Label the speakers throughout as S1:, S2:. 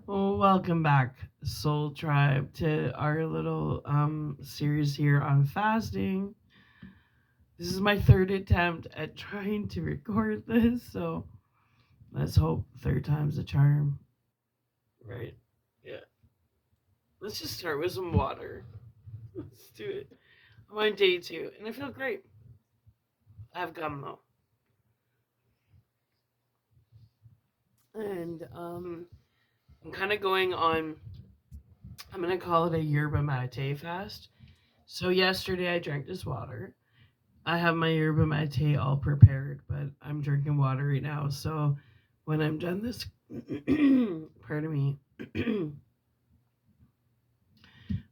S1: Well, welcome back, Soul Tribe, to our little series here on fasting. This is my third attempt at trying to record this, so let's hope third time's a charm. Right? Yeah. Let's just start with some water. Let's do it. I'm on day 2, and I feel great. I have gum though. And I'm kind of going on, I'm going to call it a yerba mate fast. So yesterday I drank this water. I have my yerba mate all prepared, but I'm drinking water right now. So when I'm done this, pardon me,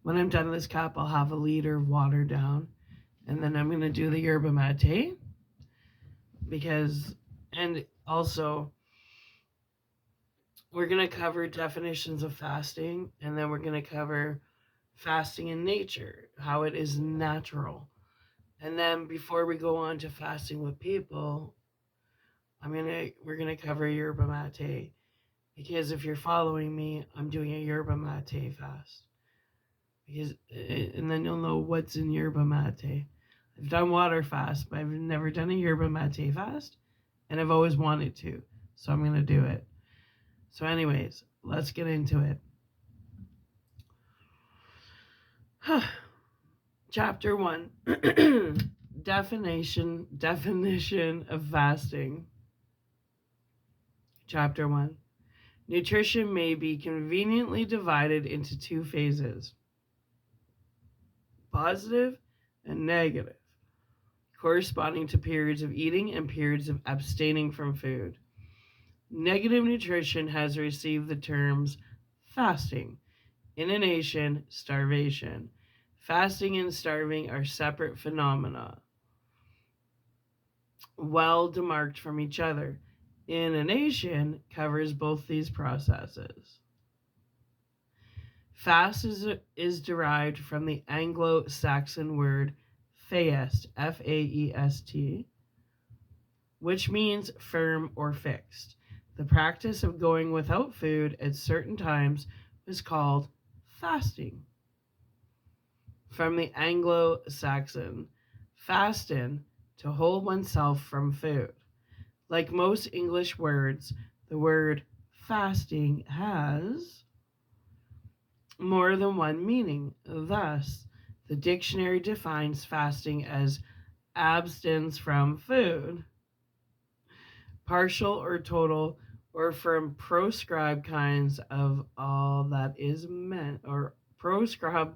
S1: when I'm done this cup, I'll have a liter of water down, and then I'm gonna do the yerba mate and also we're gonna cover definitions of fasting, and then we're gonna cover fasting in nature, how it is natural. And then before we go on to fasting with people, we're gonna cover yerba mate because if you're following me, I'm doing a yerba mate fast. And then you'll know what's in yerba mate. I've done water fast, but I've never done a yerba mate fast, and I've always wanted to, so I'm gonna do it. So, anyways, let's get into it. Chapter 1. Definition of fasting. Chapter 1. Nutrition may be conveniently divided into 2 phases: positive and negative, corresponding to periods of eating and periods of abstaining from food. Negative nutrition has received the terms fasting, inanition, starvation. Fasting and starving are separate phenomena, well demarked from each other. Inanition covers both these processes. Fast is derived from the Anglo-Saxon word faest, F-A-E-S-T, which means firm or fixed. The practice of going without food at certain times was called fasting. From the Anglo-Saxon, fasten, to hold oneself from food. Like most English words, the word fasting has more than one meaning. Thus, the dictionary defines fasting as abstinence from food, partial or total, or from proscribed kinds of all that is meant, or proscribed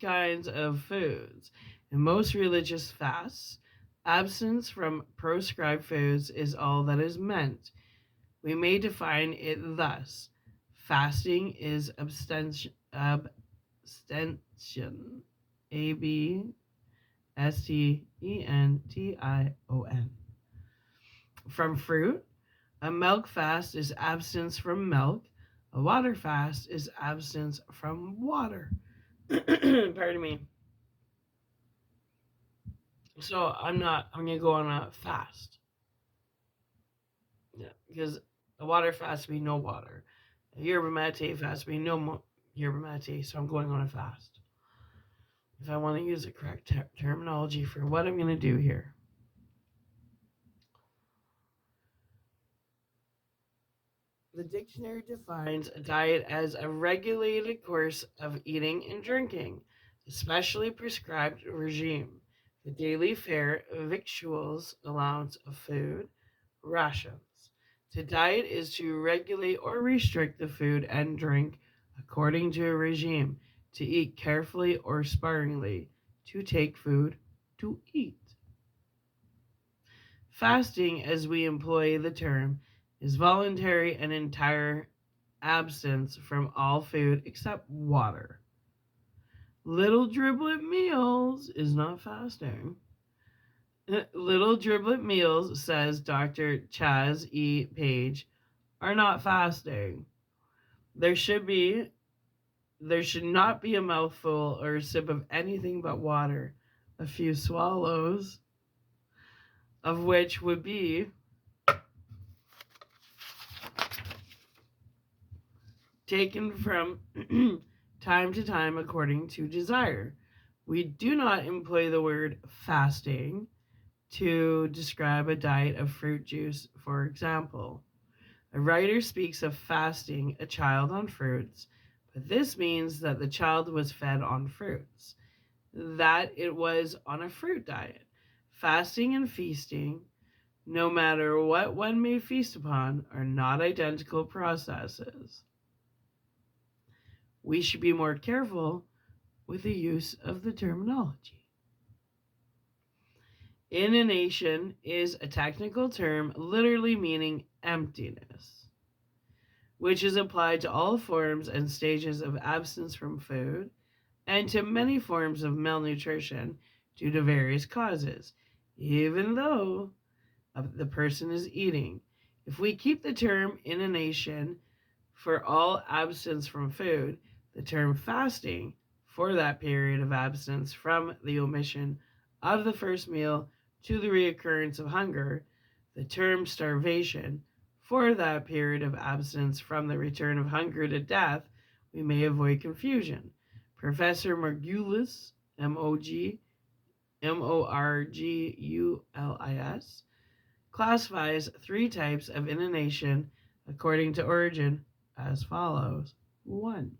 S1: kinds of foods. In most religious fasts, abstinence from proscribed foods is all that is meant. We may define it thus: fasting is abstention, abstention, from fruit. A milk fast is abstinence from milk. A water fast is abstinence from water. Pardon me. So I'm going to go on a fast. Yeah, because a water fast means no water. A yerba mate fast means no yerba mate, so I'm going on a fast. If I want to use the correct terminology for what I'm going to do here. The dictionary defines a diet as a regulated course of eating and drinking, a specially prescribed regime, the daily fare, victuals, allowance of food, rations. To diet is to regulate or restrict the food and drink according to a regime, to eat carefully or sparingly, to take food, to eat. Fasting, as we employ the term, is voluntary and entire absence from all food except water. Little driblet meals is not fasting. Little driblet meals, says Dr. Chaz E. Page, are not fasting. There should not be a mouthful or a sip of anything but water, a few swallows of which would be taken from time to time according to desire. We do not employ the word fasting to describe a diet of fruit juice, for example. A writer speaks of fasting a child on fruits, but this means that the child was fed on fruits, that it was on a fruit diet. Fasting and feasting, no matter what one may feast upon, are not identical processes. We should be more careful with the use of the terminology. Inanition is a technical term literally meaning emptiness, which is applied to all forms and stages of abstinence from food and to many forms of malnutrition due to various causes, even though the person is eating. If we keep the term inanition for all abstinence from food, the term fasting for that period of abstinence from the omission of the first meal to the reoccurrence of hunger, the term starvation for that period of abstinence from the return of hunger to death, we may avoid confusion. Professor Morgulis, Morgulis, classifies three types of inanition according to origin as follows. 1.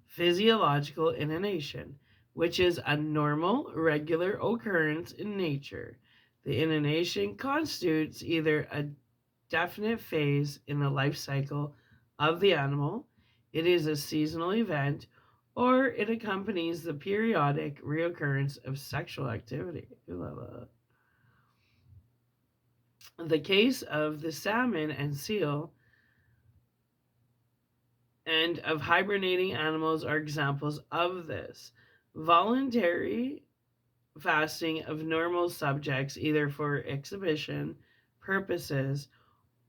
S1: Physiological inanition, which is a normal, regular occurrence in nature. The inanition constitutes either a definite phase in the life cycle of the animal, it is a seasonal event, or it accompanies the periodic reoccurrence of sexual activity. The case of the salmon and seal and of hibernating animals are examples of this. Voluntary fasting of normal subjects, either for exhibition purposes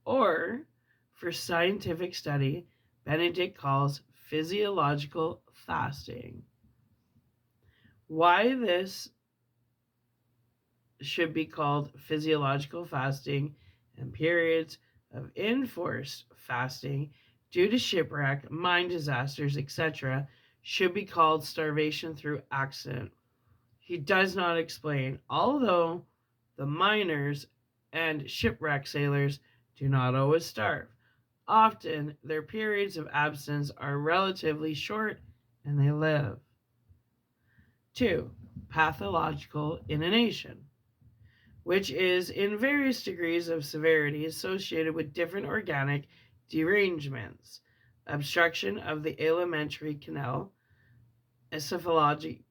S1: or for scientific study, Benedict calls physiological fasting. Why this should be called physiological fasting and periods of enforced fasting due to shipwreck, mine disasters, etc., should be called starvation through accident. He does not explain, although the miners and shipwreck sailors do not always starve. Often, their periods of absence are relatively short and they live. 2. Pathological inanition, which is in various degrees of severity associated with different organic derangements, obstruction of the alimentary canal, esophageal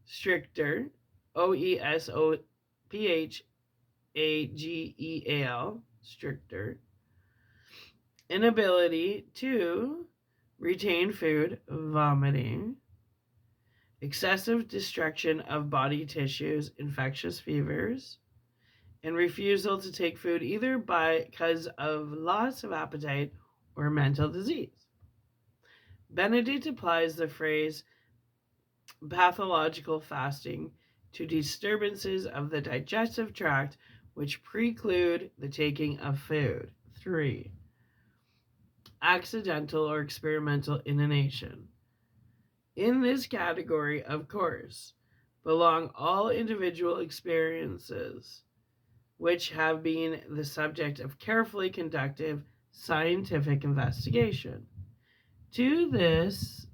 S1: stricture, OESOPHAGEAL, stricture, inability to retain food, vomiting, excessive destruction of body tissues, infectious fevers, and refusal to take food either because of loss of appetite or mental disease. Benedict applies the phrase pathological fasting to disturbances of the digestive tract which preclude the taking of food. 3. Accidental or experimental inanition. In this category, of course, belong all individual experiences which have been the subject of carefully conducted scientific investigation. To this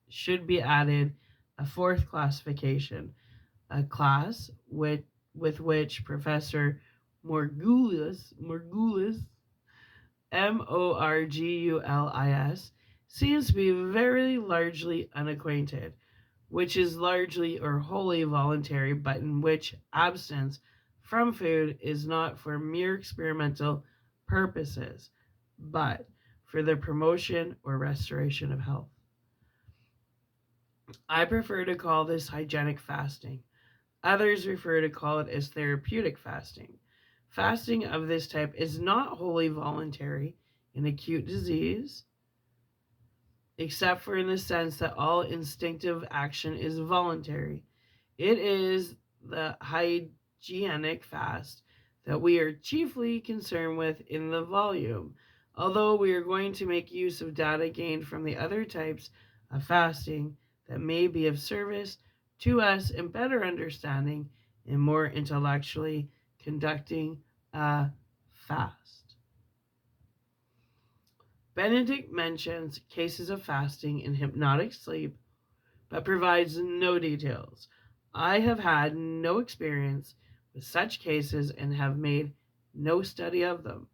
S1: should be added a fourth classification, a class with which Professor Morgulis, Morgulis, seems to be very largely unacquainted, which is largely or wholly voluntary, but in which abstinence from food is not for mere experimental purposes, but for the promotion or restoration of health. I prefer to call this hygienic fasting. Others refer to call it as therapeutic fasting. Fasting of this type is not wholly voluntary in acute disease, except for in the sense that all instinctive action is voluntary. It is the hygienic fast that we are chiefly concerned with in the volume, although we are going to make use of data gained from the other types of fasting that may be of service to us in better understanding and more intellectually conducting a fast. Benedict mentions cases of fasting in hypnotic sleep, but provides no details. I have had no experience with such cases and have made no study of them.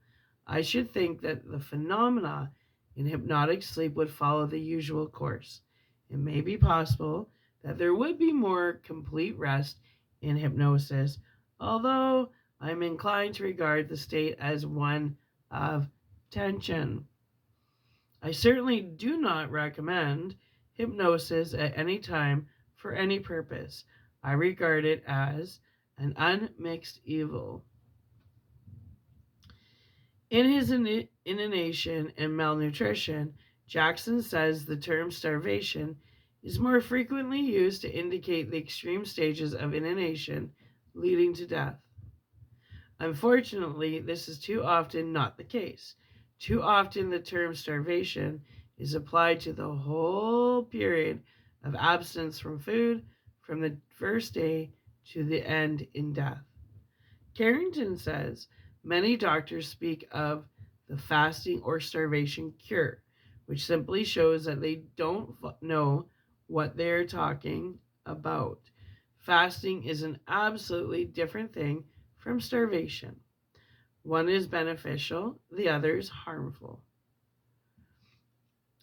S1: I should think that the phenomena in hypnotic sleep would follow the usual course. It may be possible that there would be more complete rest in hypnosis, although I'm inclined to regard the state as one of tension. I certainly do not recommend hypnosis at any time for any purpose. I regard it as an unmixed evil. In his inanition and malnutrition, Jackson says the term starvation is more frequently used to indicate the extreme stages of inanition leading to death. Unfortunately, this is too often not the case. Too often the term starvation is applied to the whole period of abstinence from food from the first day to the end in death. Carrington says many doctors speak of the fasting or starvation cure, which simply shows that they don't know what they're talking about. Fasting is an absolutely different thing from starvation. One is beneficial, the other is harmful.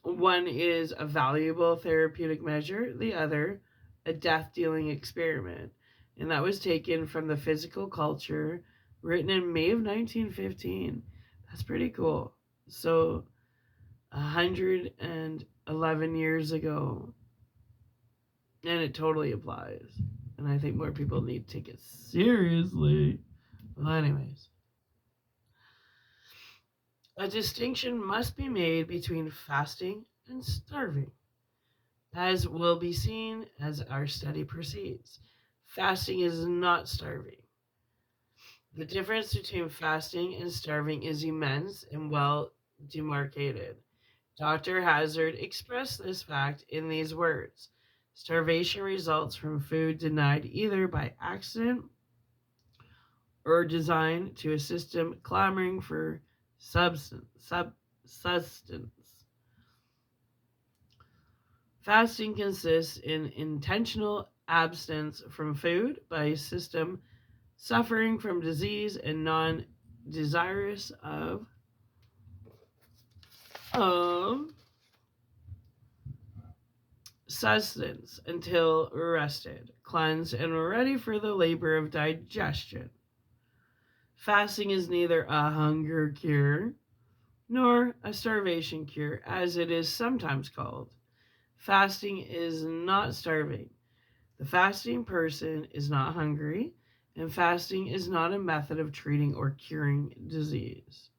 S1: One is a valuable therapeutic measure, the other a death-dealing experiment. And that was taken from the Physical Culture, written in May of 1915. That's pretty cool. So, 111 years ago. And it totally applies. And I think more people need to take it seriously. Well, anyways. A distinction must be made between fasting and starving, as will be seen as our study proceeds. Fasting is not starving. The difference between fasting and starving is immense and well demarcated. Dr. Hazard expressed this fact in these words: starvation results from food denied either by accident or design to a system clamoring for sustenance. Fasting consists in intentional abstinence from food by a system suffering from disease and non-desirous of sustenance until rested, cleansed, and ready for the labor of digestion. Fasting is neither a hunger cure nor a starvation cure, as it is sometimes called. Fasting is not starving. The fasting person is not hungry, and fasting is not a method of treating or curing disease.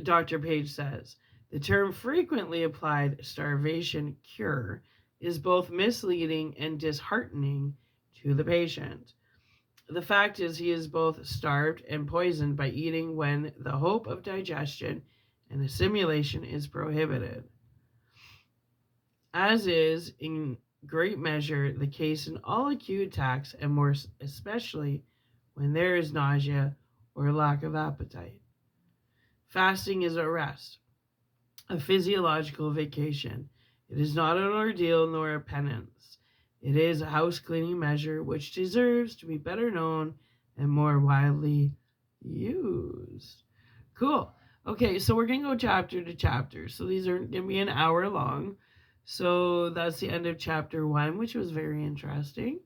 S1: Dr. Page says, the term frequently applied starvation cure is both misleading and disheartening to the patient. The fact is, he is both starved and poisoned by eating when the hope of digestion and assimilation is prohibited, as is in great measure the case in all acute attacks, and more especially when there is nausea or lack of appetite. Fasting is a rest, a physiological vacation. It is not an ordeal nor a penance. It is a house cleaning measure which deserves to be better known and more widely used. Cool. Okay, so we're going to go chapter to chapter. So these are going to be an hour long. So that's the end of chapter 1, which was very interesting.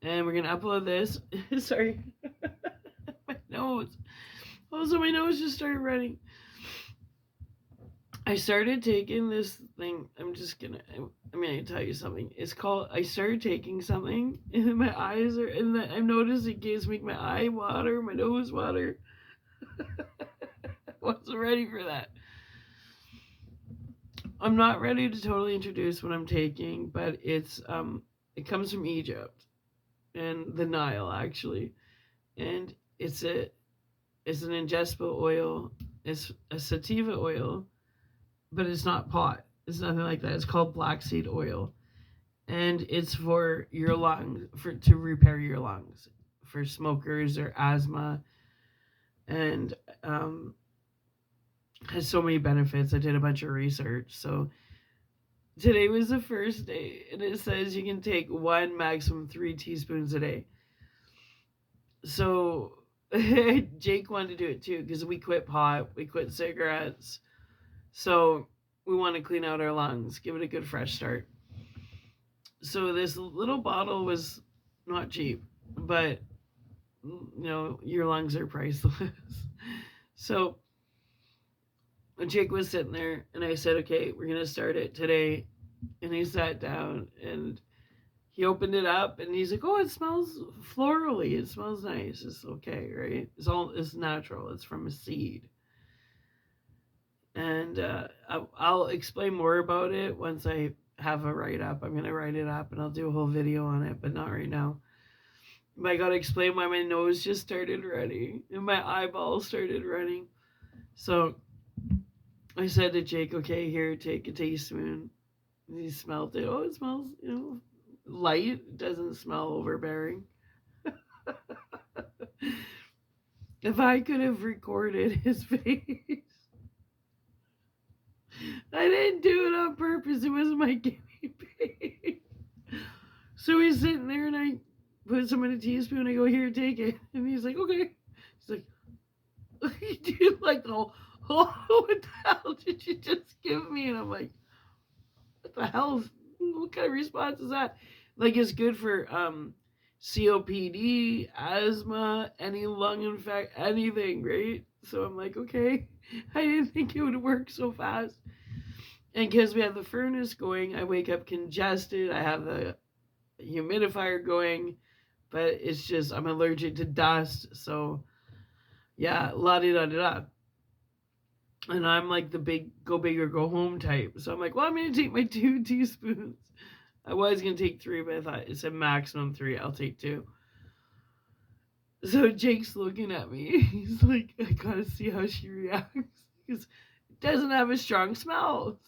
S1: And we're going to upload this. Sorry. My nose. Also, my nose just started running. I started taking this thing. I'm going to tell you something. It's called, I started taking something, and my eyes are, and I've noticed it gives me my eye water, my nose water. I wasn't ready for that. I'm not ready to totally introduce what I'm taking, but it comes from Egypt and the Nile, actually. And It's an ingestible oil. It's a sativa oil, but it's not pot. It's nothing like that. It's called black seed oil, and it's for your lungs, for to repair your lungs, for smokers or asthma, and has so many benefits. I did a bunch of research, so today was the first day, and it says you can take one, maximum 3 teaspoons a day. So Jake wanted to do it too because we quit pot, we quit cigarettes, so we want to clean out our lungs, give it a good fresh start. So this little bottle was not cheap, but your lungs are priceless. So Jake was sitting there, and I said, "Okay, we're gonna start it today." And he sat down, and he opened it up, and he's like, "Oh, it smells florally. It smells nice. It's okay, right? It's natural. It's from a seed." And I'll explain more about it once I have a write up. I'm gonna write it up, and I'll do a whole video on it, but not right now. But I gotta explain why my nose just started running and my eyeballs started running. So I said to Jake, "Okay, here, take a teaspoon." And he smelled it. Oh, it smells, light. It doesn't smell overbearing. If I could have recorded his face. I didn't do it on purpose. It was my guinea pig. So he's sitting there, and I put some in a teaspoon. I go, "Here, take it." And he's like, "Okay." He's like, "Dude, like, oh, what the hell did you just give me?" And I'm like, "What the hell? What kind of response is that?" Like, it's good for COPD, asthma, any lung infection, anything, right? So I'm like, okay. I didn't think it would work so fast. And because we have the furnace going, I wake up congested. I have the humidifier going, but it's just I'm allergic to dust. So yeah, la di da da. And I'm like the big go big or go home type. So I'm like, well, I'm gonna take my 2 teaspoons. I was gonna take 3, but I thought it's a maximum 3. I'll take 2. So Jake's looking at me. He's like, I gotta see how she reacts because it doesn't have a strong smell.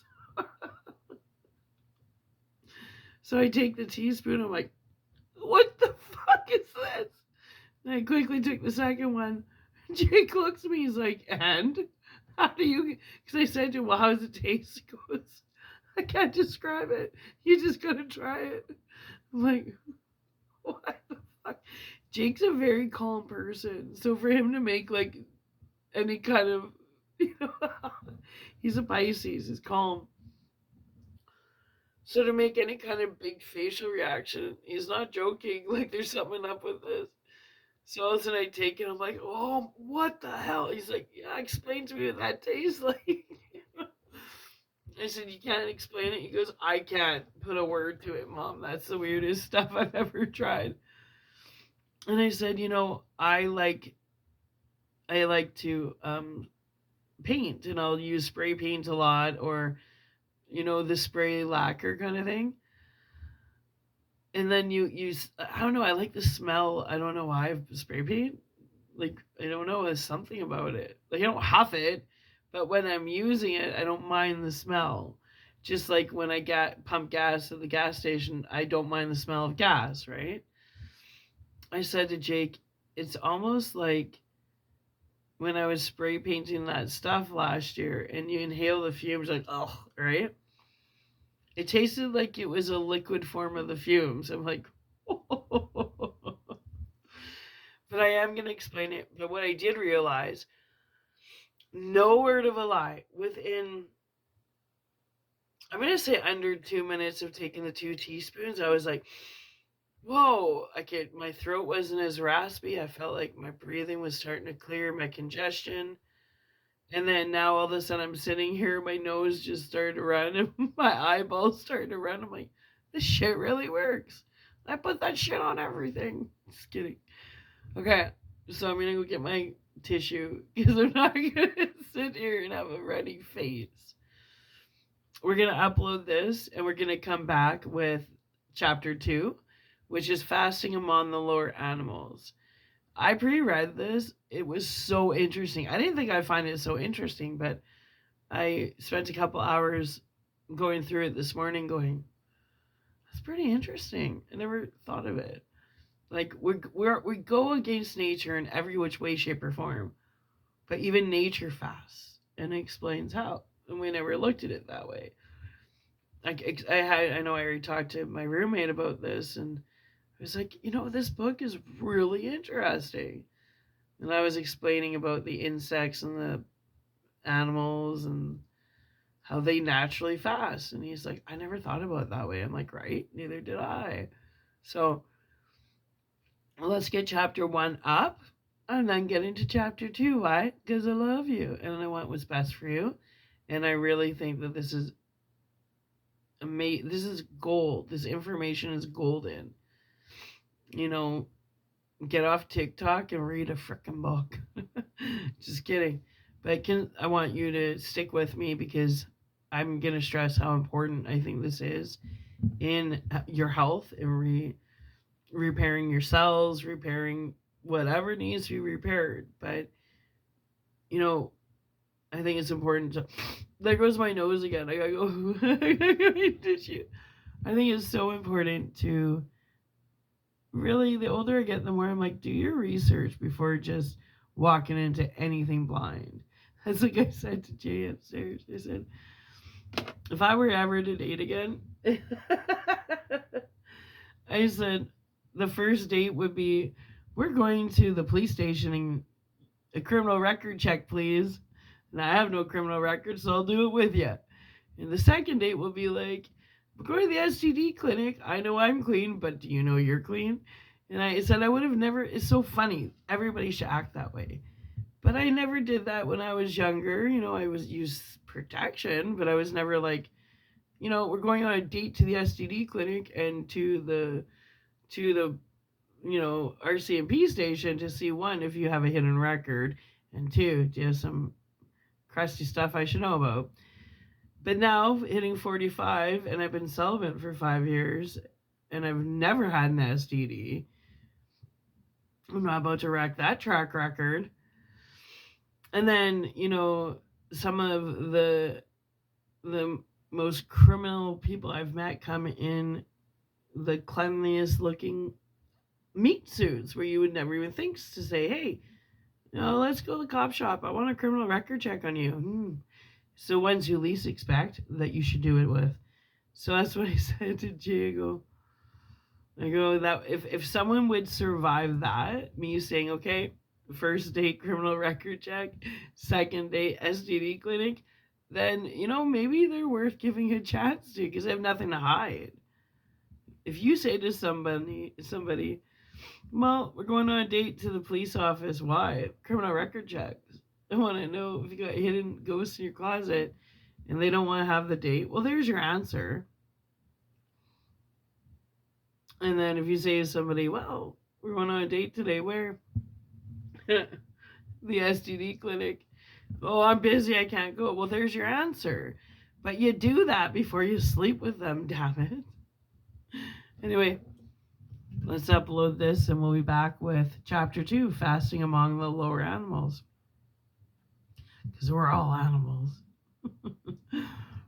S1: So I take the teaspoon. I'm like, what the fuck is this? And I quickly took the second one. Jake looks at me. He's like, and how do you? Because I said to him, well, how does it taste? He goes, I can't describe it. You just gotta try it. I'm like, what the fuck? Jake's a very calm person. So for him to make like any kind of, he's a Pisces, he's calm. So to make any kind of big facial reaction, he's not joking. Like there's something up with this. So all of a sudden I take it, I'm like, oh, what the hell? He's like, yeah, explain to me what that tastes like. I said, you can't explain it. He goes, I can't put a word to it, Mom. That's the weirdest stuff I've ever tried. And I said, I like to paint, and I'll use spray paint a lot, or the spray lacquer kind of thing. And then you use, I don't know, I like the smell. I don't know why, spray paint. Like, I don't know, there's something about it. Like, I don't huff it, but when I'm using it, I don't mind the smell. Just like when I pump gas at the gas station, I don't mind the smell of gas, right? I said to Jake, it's almost like when I was spray painting that stuff last year and you inhale the fumes, like, oh, right? It tasted like it was a liquid form of the fumes. I'm like, oh. But I am going to explain it. But what I did realize, no word of a lie, within, I'm going to say under 2 minutes of taking the 2 teaspoons, I was like, whoa, my throat wasn't as raspy. I felt like my breathing was starting to clear, my congestion. And then now all of a sudden I'm sitting here, my nose just started to run, and my eyeballs started to run. I'm like, this shit really works. I put that shit on everything. Just kidding. Okay, so I'm gonna go get my tissue because I'm not gonna sit here and have a runny face. We're gonna upload this and we're gonna come back with chapter 2, which is fasting among the lower animals. I pre-read this. It was so interesting. I didn't think I'd find it so interesting, but I spent a couple hours going through it this morning going, that's pretty interesting. I never thought of it. Like, we go against nature in every which way, shape, or form. But even nature fasts, and it explains how. And we never looked at it that way. I know I already talked to my roommate about this, and I was like, this book is really interesting. And I was explaining about the insects and the animals and how they naturally fast. And he's like, I never thought about it that way. I'm like, right? Neither did I. So let's get chapter 1 up and then get into chapter 2. Why? Because I love you and I want what's best for you. And I really think that this is amazing. This is gold. This information is golden. Get off TikTok and read a frickin' book. Just kidding. But I want you to stick with me because I'm going to stress how important I think this is in your health and repairing your cells, repairing whatever needs to be repaired. But, I think it's important to... There goes my nose again. I gotta go. Tissue. I think it's so important to... Really, the older I get, the more I'm like, do your research before just walking into anything blind. That's like I said to Jay upstairs. I said, if I were ever to date again, I said, the first date would be, we're going to the police station and a criminal record check, please. And I have no criminal record, so I'll do it with you. And the second date will be like, we're going to the STD clinic. I know I'm clean, but do you know you're clean? And I said I would have never... It's so funny. Everybody should act that way. But I never did that when I was younger. I was used protection, but I was never like, we're going on a date to the STD clinic and to the RCMP station to see, one, if you have a hidden record, and two, do you have some crusty stuff I should know about. But now, hitting 45, and I've been celibate for 5 years, and I've never had an STD. I'm not about to wreck that track record. And then, some of the most criminal people I've met come in the cleanliest looking meat suits, where you would never even think to say, hey, let's go to the cop shop. I want a criminal record check on you. So ones you least expect that you should do it with. So that's what I said to Jay. I go that if someone would survive that, me saying, okay, first date criminal record check, second date STD clinic, then, maybe they're worth giving a chance to because they have nothing to hide. If you say to somebody, well, we're going on a date to the police office. Why? Criminal record check. I want to know if you got hidden ghosts in your closet and they don't want to have the date. Well, there's your answer. And then if you say to somebody, well, we're going on a date today, where? The STD clinic. Oh, I'm busy, I can't go. Well, there's your answer. But you do that before you sleep with them, damn it. Anyway, let's upload this and we'll be back with chapter 2, fasting among the lower animals. Because we're all animals.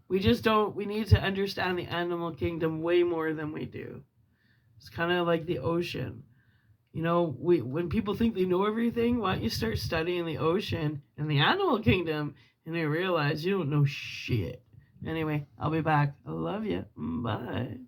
S1: We need to understand the animal kingdom way more than we do. It's kind of like the ocean. When people think they know everything, why don't you start studying the ocean and the animal kingdom and they realize you don't know shit. Anyway, I'll be back. I love you. Bye.